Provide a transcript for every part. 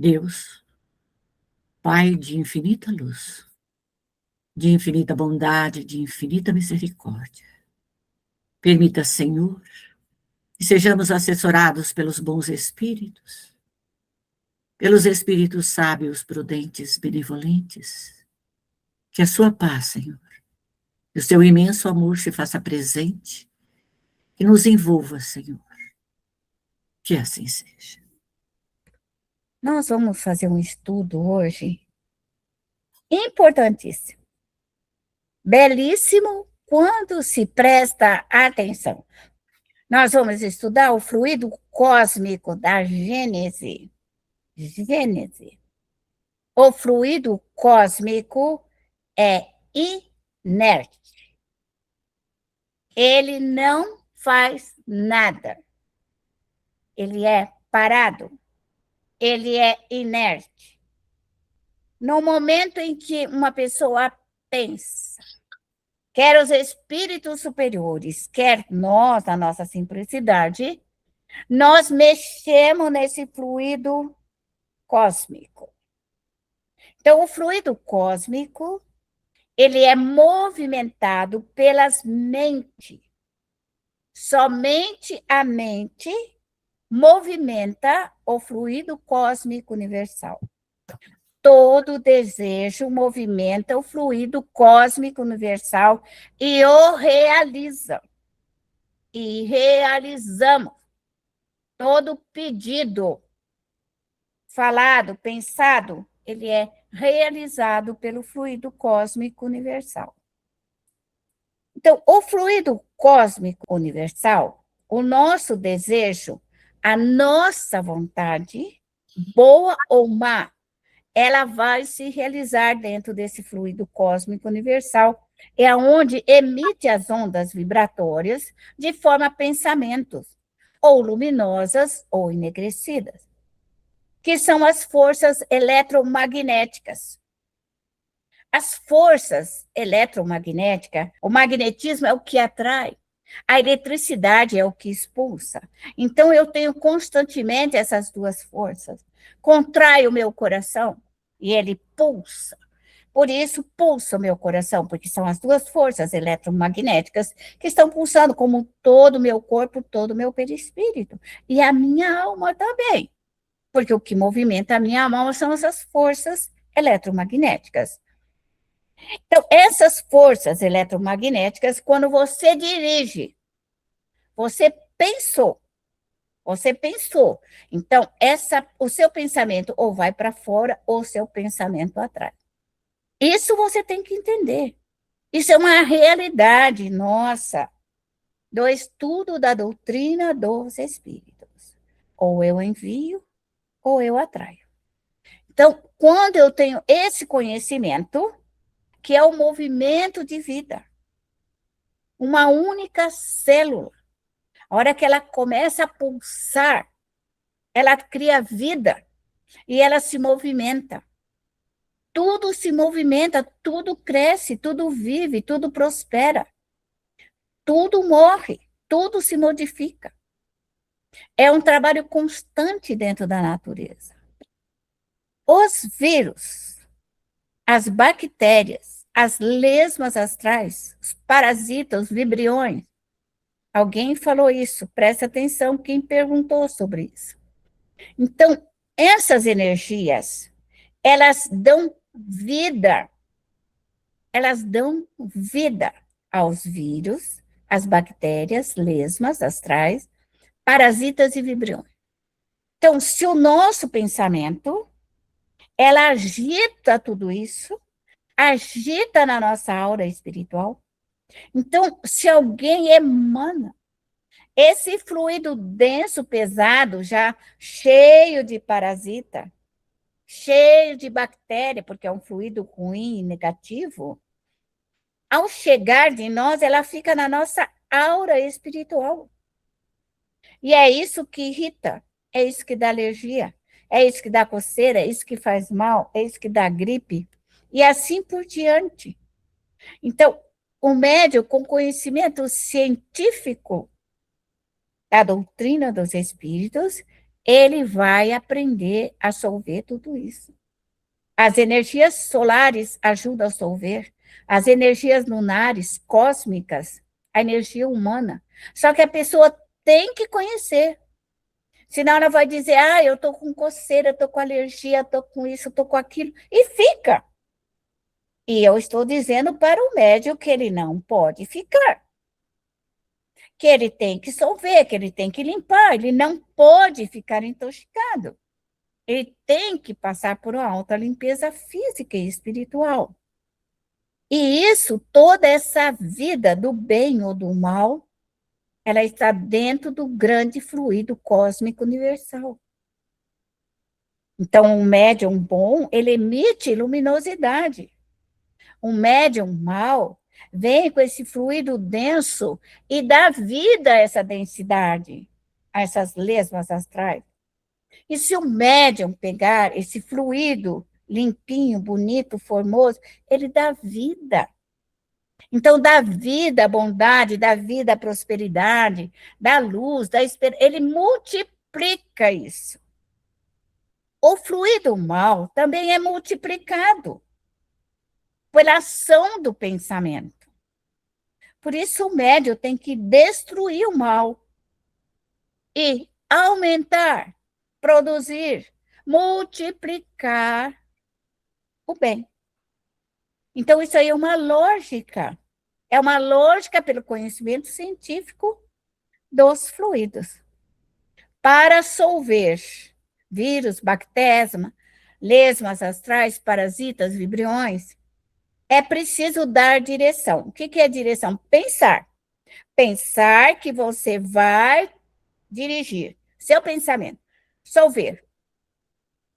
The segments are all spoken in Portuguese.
Deus, Pai de infinita luz, de infinita bondade, de infinita misericórdia, permita, Senhor, que sejamos assessorados pelos bons espíritos, pelos espíritos sábios, prudentes, benevolentes, que a sua paz, Senhor, e o seu imenso amor se faça presente, que nos envolva, Senhor, que assim seja. Nós vamos fazer um estudo hoje importantíssimo, belíssimo quando se presta atenção. Nós vamos estudar o fluido cósmico da Gênese. Gênese. O fluido cósmico é inerte. Ele não faz nada. Ele é parado. Ele é inerte. No momento em que uma pessoa pensa, quer os espíritos superiores, quer nós, a nossa simplicidade, nós mexemos nesse fluido cósmico. Então, o fluido cósmico, ele é movimentado pelas mentes. Somente a mente movimenta o fluido cósmico universal. Todo desejo movimenta o fluido cósmico universal e o realiza. E realizamos todo pedido falado, pensado, ele é realizado pelo fluido cósmico universal. Então, o fluido cósmico universal, o nosso desejo, a nossa vontade, boa ou má, ela vai se realizar dentro desse fluido cósmico universal, é onde emite as ondas vibratórias de forma a pensamentos, ou luminosas ou enegrecidas, que são as forças eletromagnéticas. As forças eletromagnéticas, o magnetismo é o que atrai, a eletricidade é o que expulsa. Então, eu tenho constantemente essas duas forças. Contrai o meu coração e ele pulsa. Por isso, pulsa o meu coração, porque são as duas forças eletromagnéticas que estão pulsando, como todo o meu corpo, todo o meu perispírito. E a minha alma também, porque o que movimenta a minha alma são essas forças eletromagnéticas. Então, essas forças eletromagnéticas, quando você dirige, você pensou. Então, o seu pensamento ou vai para fora, ou o seu pensamento atrai. Isso você tem que entender. Isso é uma realidade nossa, do estudo da doutrina dos espíritos. Ou eu envio, ou eu atraio. Então, quando eu tenho esse conhecimento, que é o movimento de vida, uma única célula, a hora que ela começa a pulsar, ela cria vida e ela se movimenta. Tudo se movimenta, tudo cresce, tudo vive, tudo prospera. Tudo morre, tudo se modifica. É um trabalho constante dentro da natureza. Os vírus, as bactérias, as lesmas astrais, os parasitas, os vibriões. Alguém falou isso, presta atenção quem perguntou sobre isso. Então, essas energias, elas dão vida aos vírus, às bactérias, lesmas astrais, parasitas e vibriões. Então, se o nosso pensamento, ela agita tudo isso, agita na nossa aura espiritual. Então, se alguém emana esse fluido denso, pesado, já cheio de parasita, cheio de bactéria, porque é um fluido ruim e negativo, ao chegar de nós, ela fica na nossa aura espiritual. E é isso que irrita, é isso que dá alergia, é isso que dá coceira, é isso que faz mal, é isso que dá gripe, e assim por diante. Então, o médium com conhecimento científico da doutrina dos espíritos, ele vai aprender a solver tudo isso. As energias solares ajudam a solver, as energias lunares, cósmicas, a energia humana. Só que a pessoa tem que conhecer. Senão ela vai dizer, eu estou com coceira, estou com alergia, estou com isso, estou com aquilo, e fica. E eu estou dizendo para o médium que ele não pode ficar. Que ele tem que solver, que ele tem que limpar, ele não pode ficar intoxicado. Ele tem que passar por uma alta limpeza física e espiritual. E isso, toda essa vida do bem ou do mal, ela está dentro do grande fluido cósmico universal. Então, um médium bom, ele emite luminosidade. Um médium mau vem com esse fluido denso e dá vida a essa densidade, a essas lesmas astrais. E se o médium pegar esse fluido limpinho, bonito, formoso, ele dá vida. Então, dá vida à bondade, dá vida à prosperidade, dá luz, dá esperança. Ele multiplica isso. O fluido mal também é multiplicado pela ação do pensamento. Por isso, o médium tem que destruir o mal e aumentar, produzir, multiplicar o bem. Então, isso aí é uma lógica. É uma lógica pelo conhecimento científico dos fluidos. Para solver vírus, bactérias, lesmas astrais, parasitas, vibriões, é preciso dar direção. O que é direção? Pensar. Pensar que você vai dirigir seu pensamento. Solver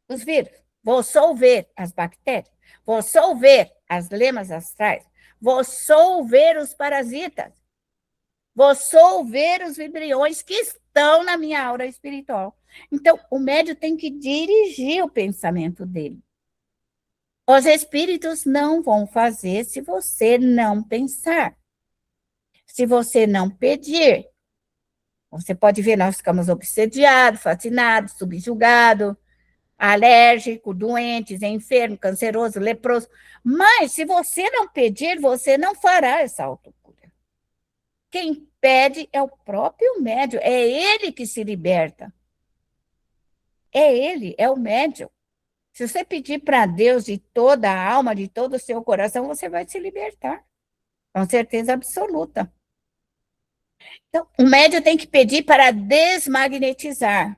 os vírus. Vou solver as bactérias. Vou solver as lemas astrais. Vou solver os parasitas. Vou solver os vibriões que estão na minha aura espiritual. Então, o médium tem que dirigir o pensamento dele. Os espíritos não vão fazer se você não pensar. Se você não pedir. Você pode ver, nós ficamos obsediados, fascinados, subjugados, alérgicos, doentes, enfermos, canceroso, leproso. Mas, se você não pedir, você não fará essa autocura. Quem pede é o próprio médium, é ele que se liberta. É ele, é o médium. Se você pedir para Deus de toda a alma, de todo o seu coração, você vai se libertar, com certeza absoluta. Então, o médium tem que pedir para desmagnetizar,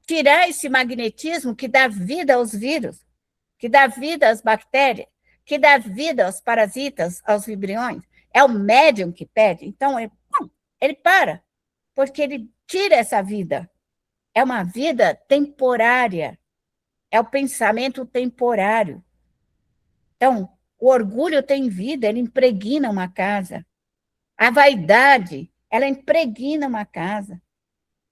tirar esse magnetismo que dá vida aos vírus, que dá vida às bactérias, que dá vida aos parasitas, aos vibriões. É o médium que pede. Então, ele para, porque ele tira essa vida. É uma vida temporária. É o pensamento temporário. Então, o orgulho tem vida, ele impregna uma casa. A vaidade, ela impregna uma casa.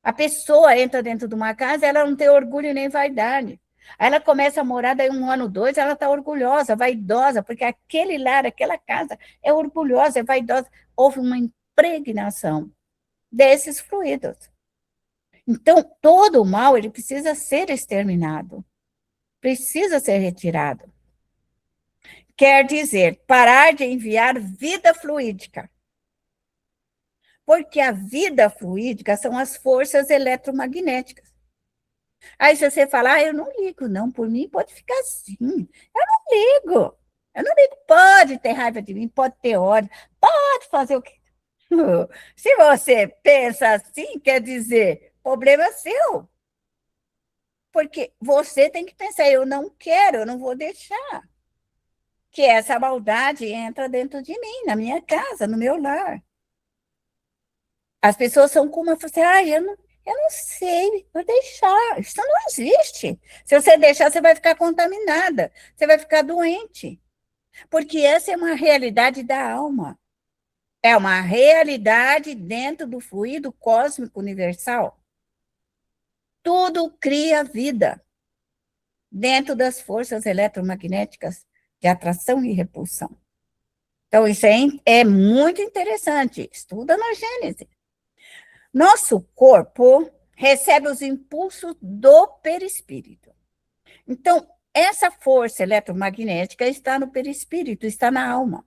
A pessoa entra dentro de uma casa, ela não tem orgulho nem vaidade. Aí ela começa a morar, daí 1 ano, 2, ela está orgulhosa, vaidosa, porque aquele lar, aquela casa é orgulhosa, é vaidosa. Houve uma impregnação desses fluidos. Então, todo o mal, ele precisa ser exterminado. Precisa ser retirado. Quer dizer, parar de enviar vida fluídica. Porque a vida fluídica são as forças eletromagnéticas. Aí se você falar, eu não ligo, não, por mim pode ficar assim. Eu não ligo, pode ter raiva de mim, pode ter ódio, pode fazer o que. Se você pensa assim, quer dizer, problema seu. Porque você tem que pensar, eu não quero, eu não vou deixar que essa maldade entra dentro de mim, na minha casa, no meu lar. As pessoas são como eu falei, eu não sei, vou deixar. Isso não existe. Se você deixar, você vai ficar contaminada, você vai ficar doente. Porque essa é uma realidade da alma. É uma realidade dentro do fluido cósmico universal. Tudo cria vida dentro das forças eletromagnéticas de atração e repulsão. Então, isso é muito interessante. Estuda na Gênese. Nosso corpo recebe os impulsos do perispírito. Então, essa força eletromagnética está no perispírito, está na alma.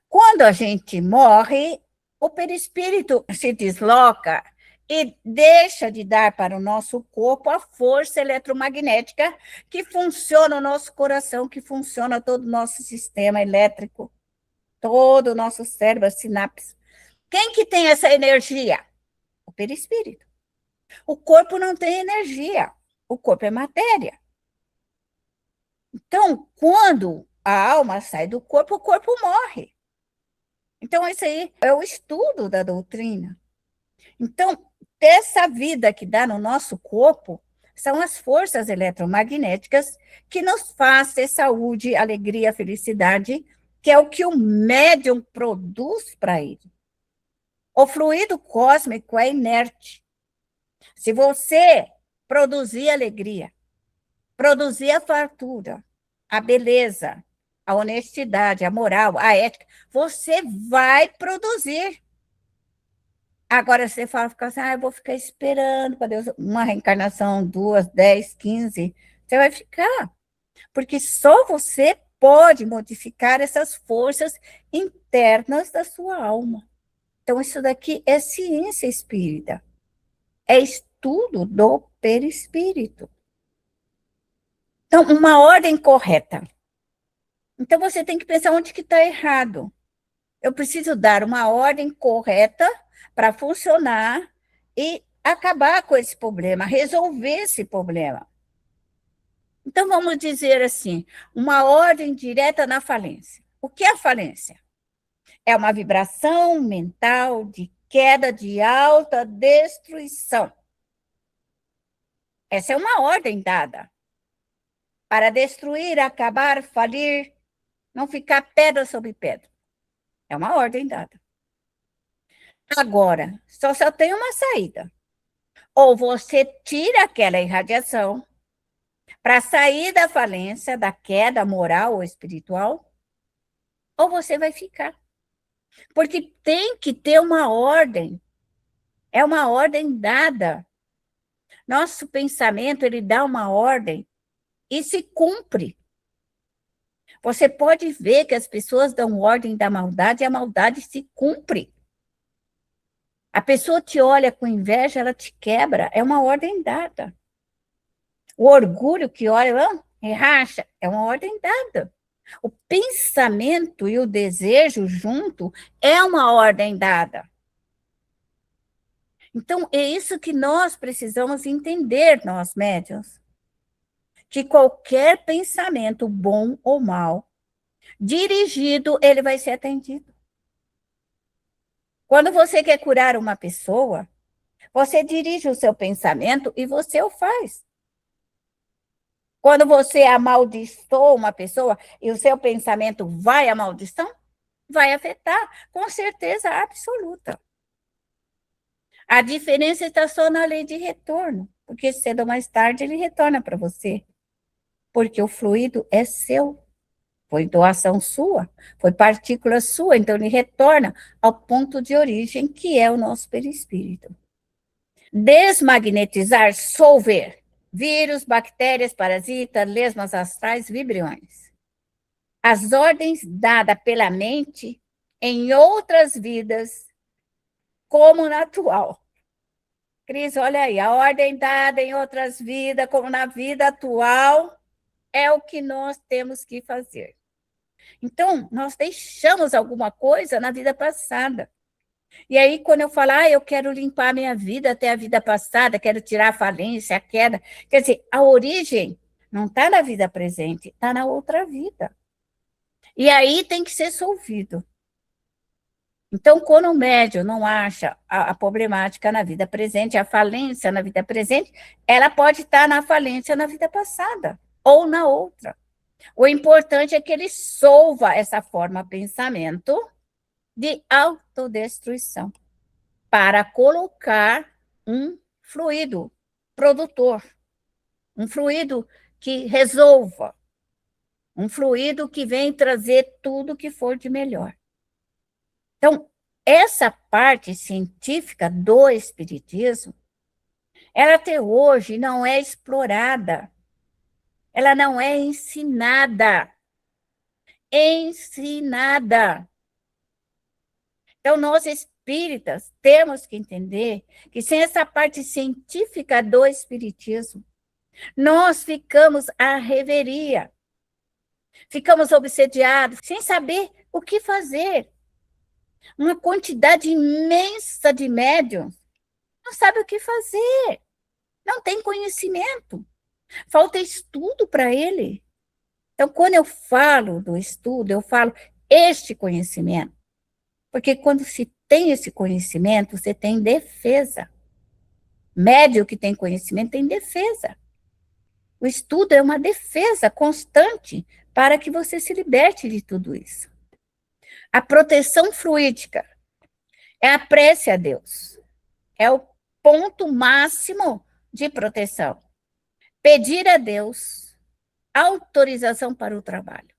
Quando a gente morre, o perispírito se desloca e deixa de dar para o nosso corpo a força eletromagnética que funciona o nosso coração, que funciona todo o nosso sistema elétrico, todo o nosso cérebro, as sinapses. Quem que tem essa energia? O perispírito. O corpo não tem energia, o corpo é matéria. Então, quando a alma sai do corpo, o corpo morre. Então, esse aí é o estudo da doutrina. Então, essa vida que dá no nosso corpo são as forças eletromagnéticas que nos faz ter saúde, alegria, felicidade, que é o que o médium produz para ele. O fluido cósmico é inerte. Se você produzir alegria, produzir a fartura, a beleza, a honestidade, a moral, a ética, você vai produzir. Agora você fala, fica assim, eu vou ficar esperando para Deus, uma reencarnação, 2, 10, 15, você vai ficar. Porque só você pode modificar essas forças internas da sua alma. Então, isso daqui é ciência espírita. É estudo do perispírito. Então, uma ordem correta. Então, você tem que pensar onde que está errado. Eu preciso dar uma ordem correta para funcionar e acabar com esse problema, resolver esse problema. Então, vamos dizer assim, uma ordem direta na falência. O que é a falência? É uma vibração mental de queda de alta destruição. Essa é uma ordem dada para destruir, acabar, falir, não ficar pedra sobre pedra. É uma ordem dada. Agora, só tem uma saída. Ou você tira aquela irradiação para sair da falência, da queda moral ou espiritual, ou você vai ficar. Porque tem que ter uma ordem. É uma ordem dada. Nosso pensamento, ele dá uma ordem e se cumpre. Você pode ver que as pessoas dão ordem da maldade e a maldade se cumpre. A pessoa te olha com inveja, ela te quebra. É uma ordem dada. O orgulho que olha, racha, é uma ordem dada. O pensamento e o desejo junto é uma ordem dada. Então, é isso que nós precisamos entender, nós médiuns. Que qualquer pensamento, bom ou mal, dirigido, ele vai ser atendido. Quando você quer curar uma pessoa, você dirige o seu pensamento e você o faz. Quando você amaldiçoa uma pessoa e o seu pensamento vai à maldição, vai afetar, com certeza absoluta. A diferença está só na lei de retorno, porque cedo ou mais tarde ele retorna para você, porque o fluido é seu, foi doação sua, foi partícula sua, então ele retorna ao ponto de origem, que é o nosso perispírito. Desmagnetizar, solver, vírus, bactérias, parasitas, lesmas astrais, vibriões. As ordens dadas pela mente em outras vidas, como na atual. Cris, olha aí, a ordem dada em outras vidas, como na vida atual, é o que nós temos que fazer. Então, nós deixamos alguma coisa na vida passada. E aí, quando eu falo, eu quero limpar minha vida até a vida passada, quero tirar a falência, a queda, quer dizer, a origem não está na vida presente, está na outra vida. E aí tem que ser solvido. Então, quando o médium não acha a problemática na vida presente, a falência na vida presente, ela pode estar na falência na vida passada, ou na outra. O importante é que ele solva essa forma de pensamento de autodestruição, para colocar um fluido produtor, um fluido que resolva, um fluido que vem trazer tudo que for de melhor. Então, essa parte científica do espiritismo Ela até hoje não é explorada. Ela não é ensinada. Ensinada. Então, nós espíritas temos que entender que sem essa parte científica do espiritismo, nós ficamos à reveria, ficamos obsediados, sem saber o que fazer. Uma quantidade imensa de médiums não sabe o que fazer, não tem conhecimento, falta estudo para ele. Então, quando eu falo do estudo, eu falo este conhecimento, porque quando se tem esse conhecimento, você tem defesa. Médio que tem conhecimento tem defesa. O estudo é uma defesa constante para que você se liberte de tudo isso. A proteção fluídica é a prece a Deus. É o ponto máximo de proteção. Pedir a Deus autorização para o trabalho.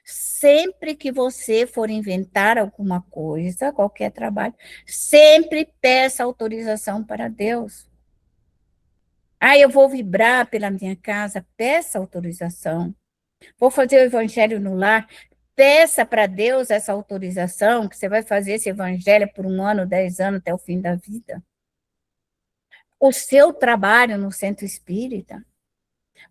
Sempre que você for inventar alguma coisa, qualquer trabalho, sempre peça autorização para Deus. Ah, eu vou vibrar pela minha casa, peça autorização. Vou fazer o evangelho no lar, peça para Deus essa autorização, que você vai fazer esse evangelho por 1 ano, 10 anos, até o fim da vida. O seu trabalho no centro espírita,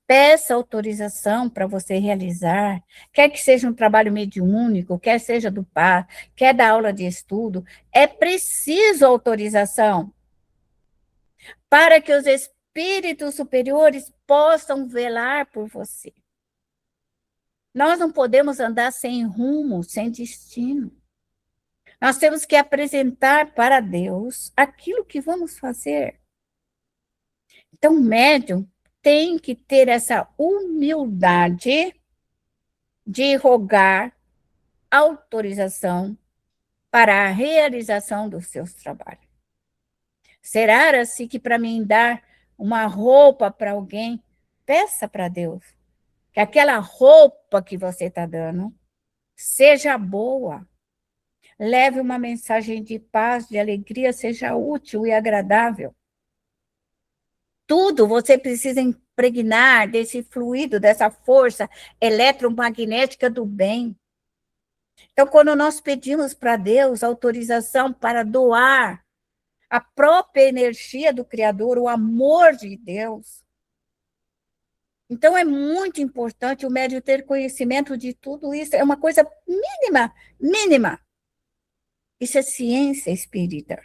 peça autorização para você realizar, quer que seja um trabalho mediúnico, quer seja do par, quer da aula de estudo, é preciso autorização para que os espíritos superiores possam velar por você. Nós não podemos andar sem rumo, sem destino. Nós temos que apresentar para Deus aquilo que vamos fazer. Então, o médium tem que ter essa humildade de rogar autorização para a realização dos seus trabalhos. Será assim que para mim dar uma roupa para alguém, peça para Deus que aquela roupa que você está dando seja boa, leve uma mensagem de paz, de alegria, seja útil e agradável. Tudo você precisa impregnar desse fluido, dessa força eletromagnética do bem. Então, quando nós pedimos para Deus autorização para doar a própria energia do Criador, o amor de Deus, então é muito importante o médium ter conhecimento de tudo isso. É uma coisa mínima, mínima. Isso é ciência espírita.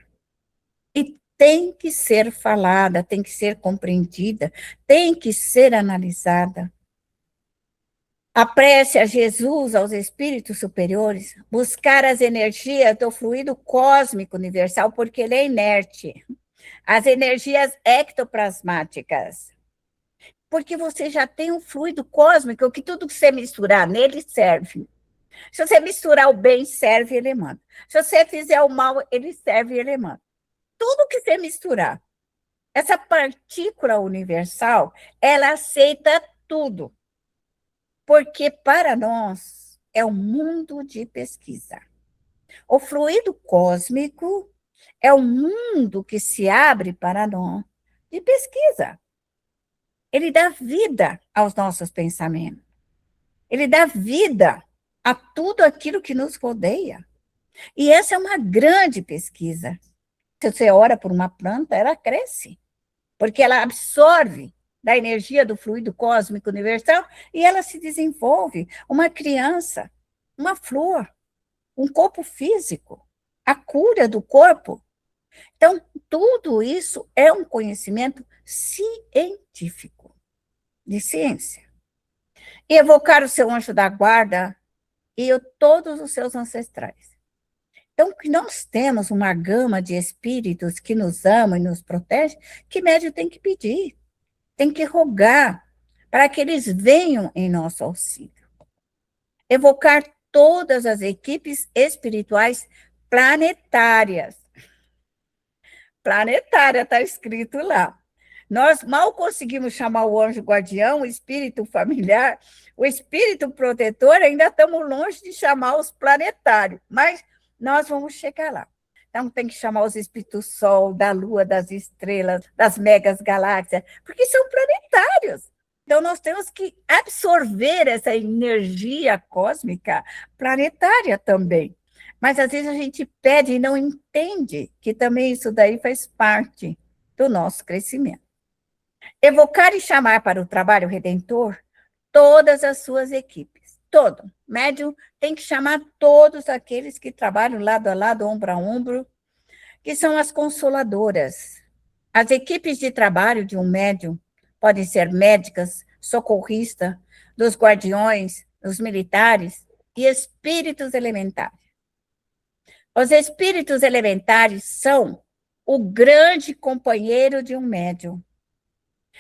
E tem que ser falada, tem que ser compreendida, tem que ser analisada. A prece a Jesus, aos espíritos superiores, buscar as energias do fluido cósmico universal, porque ele é inerte. As energias ectoplasmáticas. Porque você já tem um fluido cósmico que tudo que você misturar nele serve. Se você misturar o bem, serve, ele manda. Se você fizer o mal, ele serve e ele manda. Tudo que você misturar. Essa partícula universal, ela aceita tudo. Porque para nós é um mundo de pesquisa. O fluido cósmico é um mundo que se abre para nós de pesquisa. Ele dá vida aos nossos pensamentos. Ele dá vida a tudo aquilo que nos rodeia. E essa é uma grande pesquisa. Se você ora por uma planta, ela cresce, porque ela absorve da energia do fluido cósmico universal e ela se desenvolve. Uma criança, uma flor, um corpo físico, a cura do corpo. Então, tudo isso é um conhecimento científico, de ciência. E evocar o seu anjo da guarda e todos os seus ancestrais. Então, que nós temos uma gama de espíritos que nos amam e nos protegem, que médium tem que pedir, tem que rogar, para que eles venham em nosso auxílio. Evocar todas as equipes espirituais planetárias. Planetária, está escrito lá. Nós mal conseguimos chamar o anjo guardião, o espírito familiar, o espírito protetor, ainda estamos longe de chamar os planetários, mas nós vamos chegar lá. Então, tem que chamar os espíritos Sol, da Lua, das estrelas, das megas galáxias, porque são planetários. Então, nós temos que absorver essa energia cósmica planetária também. Mas, às vezes, a gente pede e não entende que também isso daí faz parte do nosso crescimento. Evocar e chamar para o trabalho redentor todas as suas equipes. Todo. Médium tem que chamar todos aqueles que trabalham lado a lado, ombro a ombro, que são as consoladoras. As equipes de trabalho de um médium podem ser médicas, socorrista, dos guardiões, dos militares e espíritos elementares. Os espíritos elementares são o grande companheiro de um médium.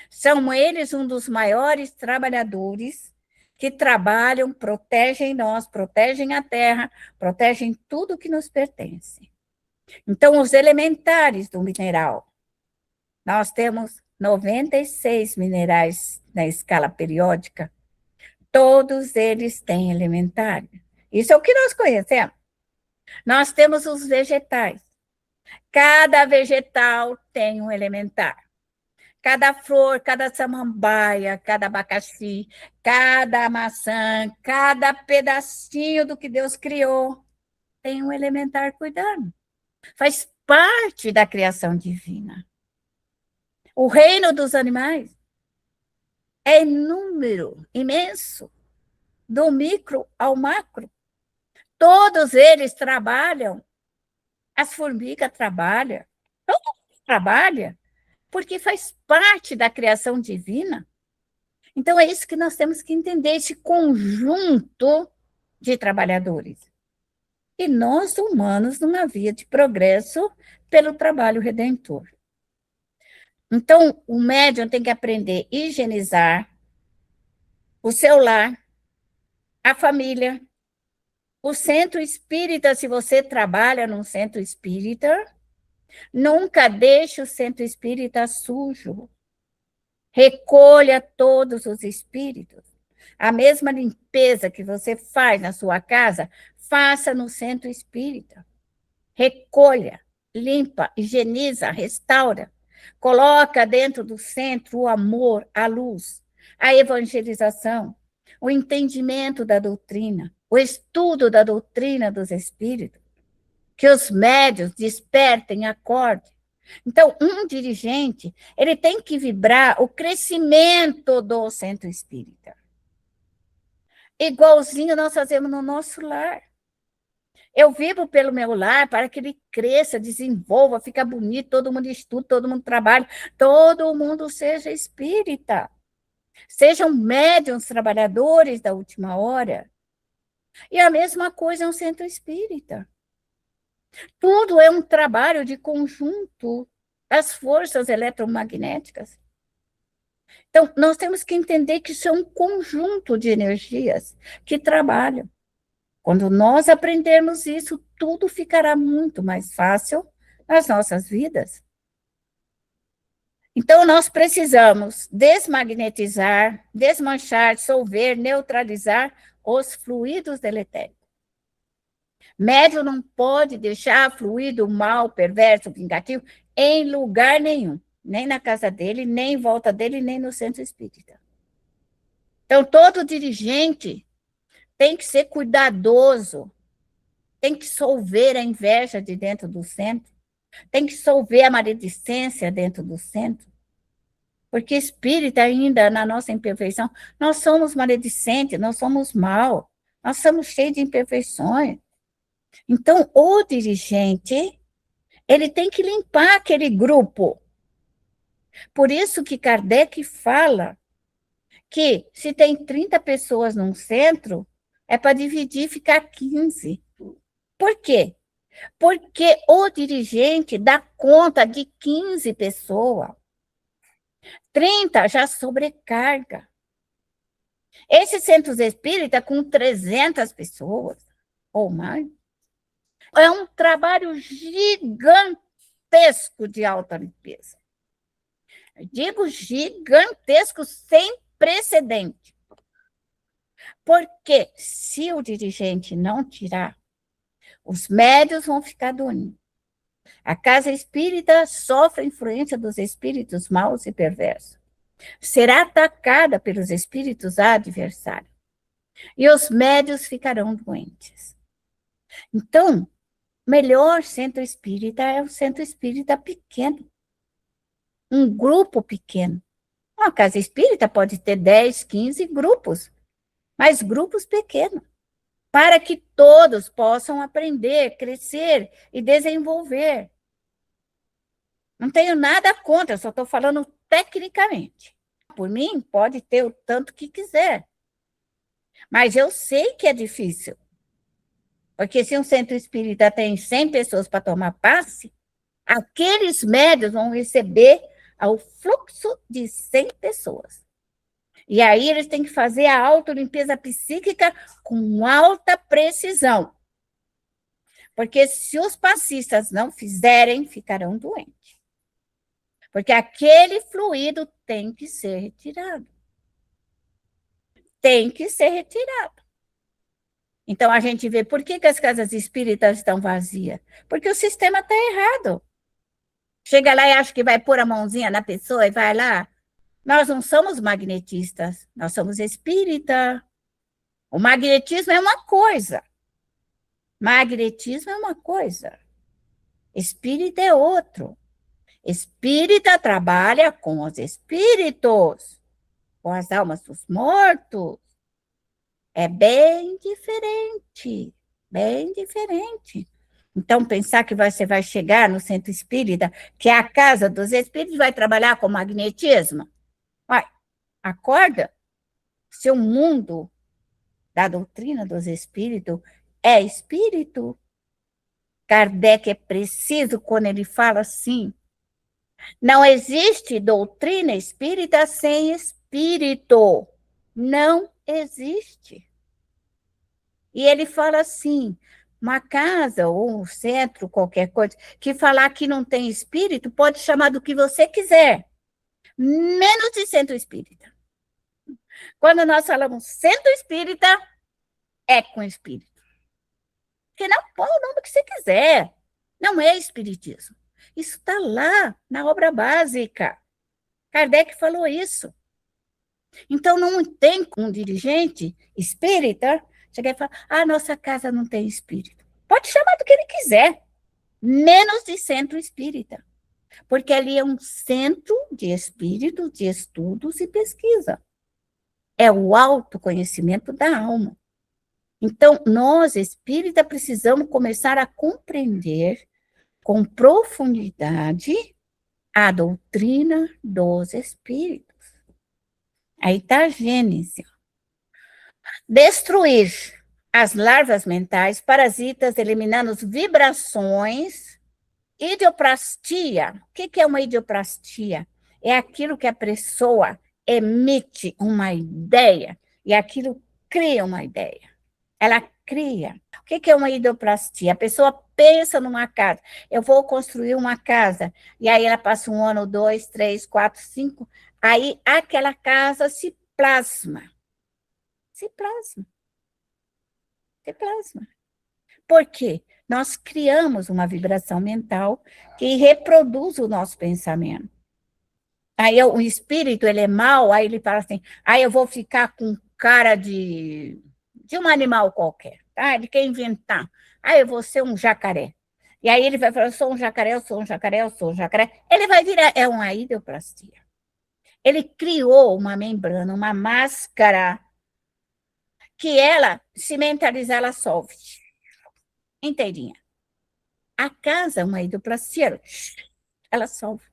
São eles um dos maiores trabalhadores que trabalham, protegem nós, protegem a terra, protegem tudo que nos pertence. Então, os elementares do mineral, nós temos 96 minerais na escala periódica, todos eles têm elementares. Isso é o que nós conhecemos. Nós temos os vegetais. Cada vegetal tem um elementar. Cada flor, cada samambaia, cada abacaxi, cada maçã, cada pedacinho do que Deus criou tem um elementar cuidando. Faz parte da criação divina. O reino dos animais é número imenso, do micro ao macro. Todos eles trabalham. As formigas trabalham. Todo mundo trabalha, porque faz parte da criação divina. Então, é isso que nós temos que entender, esse conjunto de trabalhadores. E nós, humanos, numa via de progresso pelo trabalho redentor. Então, o médium tem que aprender a higienizar o seu lar, a família, o centro espírita, se você trabalha num centro espírita, nunca deixe o centro espírita sujo. Recolha todos os espíritos. A mesma limpeza que você faz na sua casa, faça no centro espírita. Recolha, limpa, higieniza, restaura. Coloca dentro do centro o amor, a luz, a evangelização, o entendimento da doutrina, o estudo da doutrina dos espíritos. Que os médios despertem, acordem. Então, um dirigente, ele tem que vibrar o crescimento do centro espírita. Igualzinho nós fazemos no nosso lar. Eu vibro pelo meu lar para que ele cresça, desenvolva, fique bonito, todo mundo estude, todo mundo trabalhe, todo mundo seja espírita. Sejam médiuns trabalhadores da última hora. E a mesma coisa é um centro espírita. Tudo é um trabalho de conjunto, as forças eletromagnéticas. Então, nós temos que entender que isso é um conjunto de energias que trabalham. Quando nós aprendermos isso, tudo ficará muito mais fácil nas nossas vidas. Então, nós precisamos desmagnetizar, desmanchar, dissolver, neutralizar os fluidos deletéricos. Médium não pode deixar fluido mal, perverso, vingativo, em lugar nenhum. Nem na casa dele, nem em volta dele, nem no centro espírita. Então, todo dirigente tem que ser cuidadoso, tem que solver a inveja de dentro do centro, tem que solver a maledicência dentro do centro. Porque espírita ainda, na nossa imperfeição, nós somos maledicentes, nós somos mal, nós somos cheios de imperfeições. Então, o dirigente, ele tem que limpar aquele grupo. Por isso que Kardec fala que se tem 30 pessoas num centro, é para dividir e ficar 15. Por quê? Porque o dirigente dá conta de 15 pessoas. 30 já sobrecarga. Esse centro espírita, com 300 pessoas ou mais, é um trabalho gigantesco de alta limpeza. Digo gigantesco, sem precedente. Porque se o dirigente não tirar, os médios vão ficar doentes. A casa espírita sofre a influência dos espíritos maus e perversos. Será atacada pelos espíritos adversários. E os médios ficarão doentes. Então, melhor centro espírita é o centro espírita pequeno. Um grupo pequeno. Uma casa espírita pode ter 10, 15 grupos, mas grupos pequenos, para que todos possam aprender, crescer e desenvolver. Não tenho nada contra, só estou falando tecnicamente. Por mim, pode ter o tanto que quiser. Mas eu sei que é difícil. Porque se um centro espírita tem 100 pessoas para tomar passe, aqueles médios vão receber o fluxo de 100 pessoas. E aí eles têm que fazer a autolimpeza psíquica com alta precisão. Porque se os passistas não fizerem, ficarão doentes. Porque aquele fluido tem que ser retirado. Tem que ser retirado. Então, a gente vê por que as casas espíritas estão vazias. Porque o sistema está errado. Chega lá e acha que vai pôr a mãozinha na pessoa e vai lá. Nós não somos magnetistas, nós somos espírita. O magnetismo é uma coisa. Magnetismo é uma coisa. Espírita é outro. Espírita trabalha com os espíritos, com as almas dos mortos. É bem diferente, bem diferente. Então, pensar que você vai chegar no centro espírita, que é a casa dos espíritos, vai trabalhar com magnetismo? Vai, acorda. Se o mundo da doutrina dos espíritos é espírito, Kardec é preciso quando ele fala assim, não existe doutrina espírita sem espírito. Não existe. E ele fala assim, uma casa ou um centro, qualquer coisa, que falar que não tem espírito, pode chamar do que você quiser, menos de centro espírita. Quando nós falamos centro espírita, é com espírito. Porque não põe o nome que você quiser. Não é espiritismo. Isso está lá na obra básica. Kardec falou isso. Então, não tem um dirigente espírita chegar e falar, nossa casa não tem espírito. Pode chamar do que ele quiser, menos de centro espírita. Porque ali é um centro de espírito, de estudos e pesquisa. É o autoconhecimento da alma. Então, nós, espírita, precisamos começar a compreender com profundidade a doutrina dos espíritos. Aí está a Gênese. Destruir as larvas mentais, parasitas, eliminando as vibrações. Idioplastia. O que é uma idioplastia? É aquilo que a pessoa emite uma ideia e aquilo cria uma ideia. Ela cria. O que é uma idioplastia? A pessoa pensa numa casa. Eu vou construir uma casa. E aí ela passa 1 ano, 2, 3, 4, 5. Aí aquela casa se plasma. Se plasma. Se plasma. Por quê? Nós criamos uma vibração mental que reproduz o nosso pensamento. Aí o espírito, ele é mau, aí ele fala assim, eu vou ficar com cara de um animal qualquer, tá? Ele quer inventar. Eu vou ser um jacaré. E aí ele vai falar, eu sou um jacaré, eu sou um jacaré, eu sou um jacaré. Ele vai virar, é uma idioplastia. Ele criou uma membrana, uma máscara, que ela, se mentalizar, ela solve. Inteirinha. A casa, uma idioplastia, ela solve.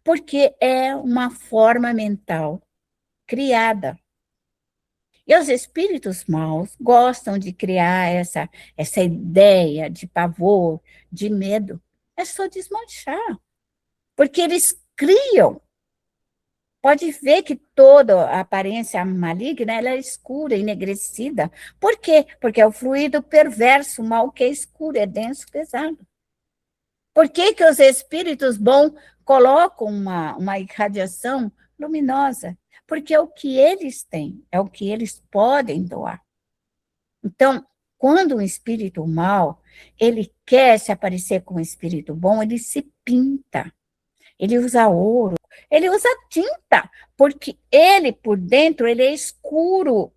Porque é uma forma mental criada. E os espíritos maus gostam de criar essa ideia de pavor, de medo. É só desmanchar. Porque eles criam. Pode ver que toda a aparência maligna ela é escura, enegrecida. Por quê? Porque é o fluido perverso, o mal que é escuro, é denso, pesado. Por que os espíritos bons colocam uma irradiação luminosa? Porque é o que eles têm, é o que eles podem doar. Então, Quando um espírito mau, ele quer se aparecer com um espírito bom, ele se pinta, ele usa ouro, ele usa tinta, porque ele, por dentro, ele é escuro,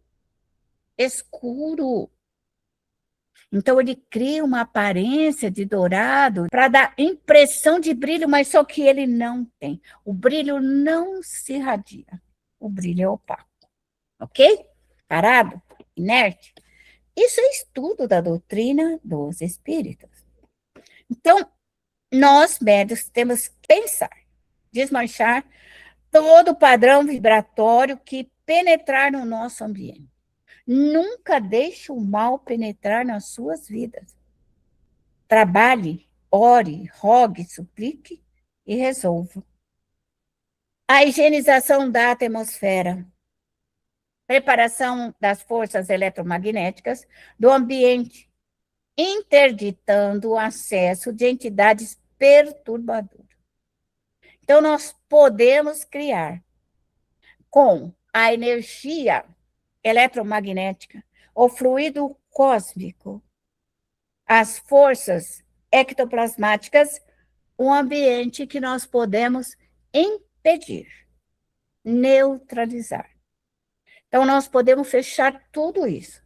escuro. Então, ele cria uma aparência de dourado para dar impressão de brilho, mas só que ele não tem. O brilho não se irradia, o brilho é opaco, ok? Parado? Inerte? Isso é estudo da doutrina dos espíritos. Então, nós, médios, temos que pensar, desmanchar todo o padrão vibratório que penetrar no nosso ambiente. Nunca deixe o mal penetrar nas suas vidas. Trabalhe, ore, rogue, suplique e resolva. A higienização da atmosfera, preparação das forças eletromagnéticas do ambiente, interditando o acesso de entidades perturbadoras. Então, nós podemos criar com a energia eletromagnética, o fluido cósmico, as forças ectoplasmáticas, um ambiente que nós podemos impedir, neutralizar. Então, nós podemos fechar tudo isso.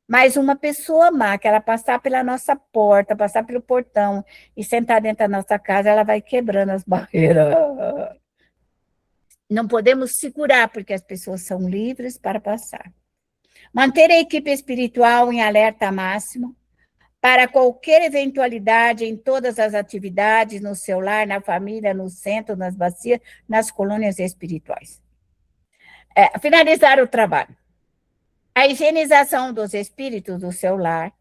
Mas uma pessoa má, que ela passar pela nossa porta, passar pelo portão e sentar dentro da nossa casa, ela vai quebrando as barreiras. Não podemos segurar, porque as pessoas são livres para passar. Manter a equipe espiritual em alerta máximo para qualquer eventualidade em todas as atividades, no seu lar, na família, no centro, nas bacias, nas colônias espirituais. Finalizar o trabalho. A higienização dos espíritos do seu lar,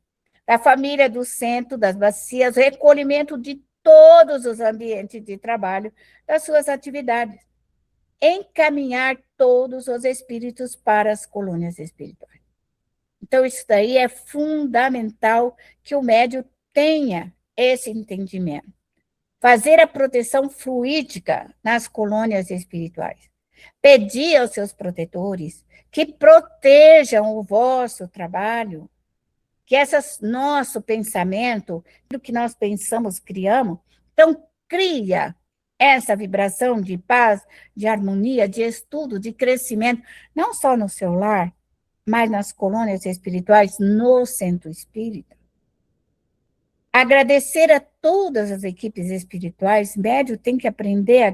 da família, do centro, das bacias, recolhimento de todos os ambientes de trabalho, das suas atividades. Encaminhar todos os espíritos para as colônias espirituais. Então, isso daí é fundamental que o médium tenha esse entendimento. Fazer a proteção fluídica nas colônias espirituais. Pedir aos seus protetores que protejam o vosso trabalho, que esse nosso pensamento, do que nós pensamos, criamos, então cria essa vibração de paz, de harmonia, de estudo, de crescimento, não só no seu lar, mas nas colônias espirituais, no centro espírita. Agradecer a todas as equipes espirituais, médio tem que aprender a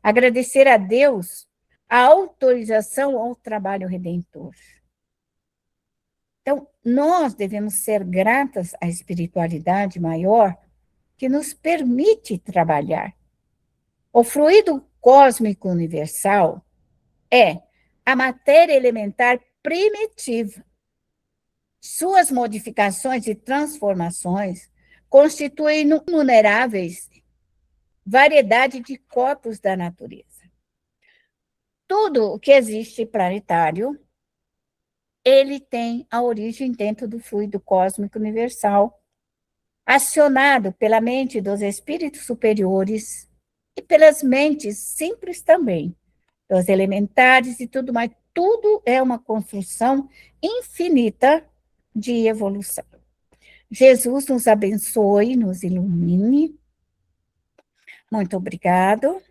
agradecer a Deus a autorização ao trabalho redentor. Então, nós devemos ser gratas à espiritualidade maior que nos permite trabalhar. O fluido cósmico universal é a matéria elementar primitiva. Suas modificações e transformações constituem inumeráveis variedade de corpos da natureza. Tudo o que existe planetário, ele tem a origem dentro do fluido cósmico universal, acionado pela mente dos espíritos superiores e pelas mentes simples também, dos elementares e tudo mais. Tudo é uma construção infinita de evolução. Jesus nos abençoe, nos ilumine. Muito obrigado.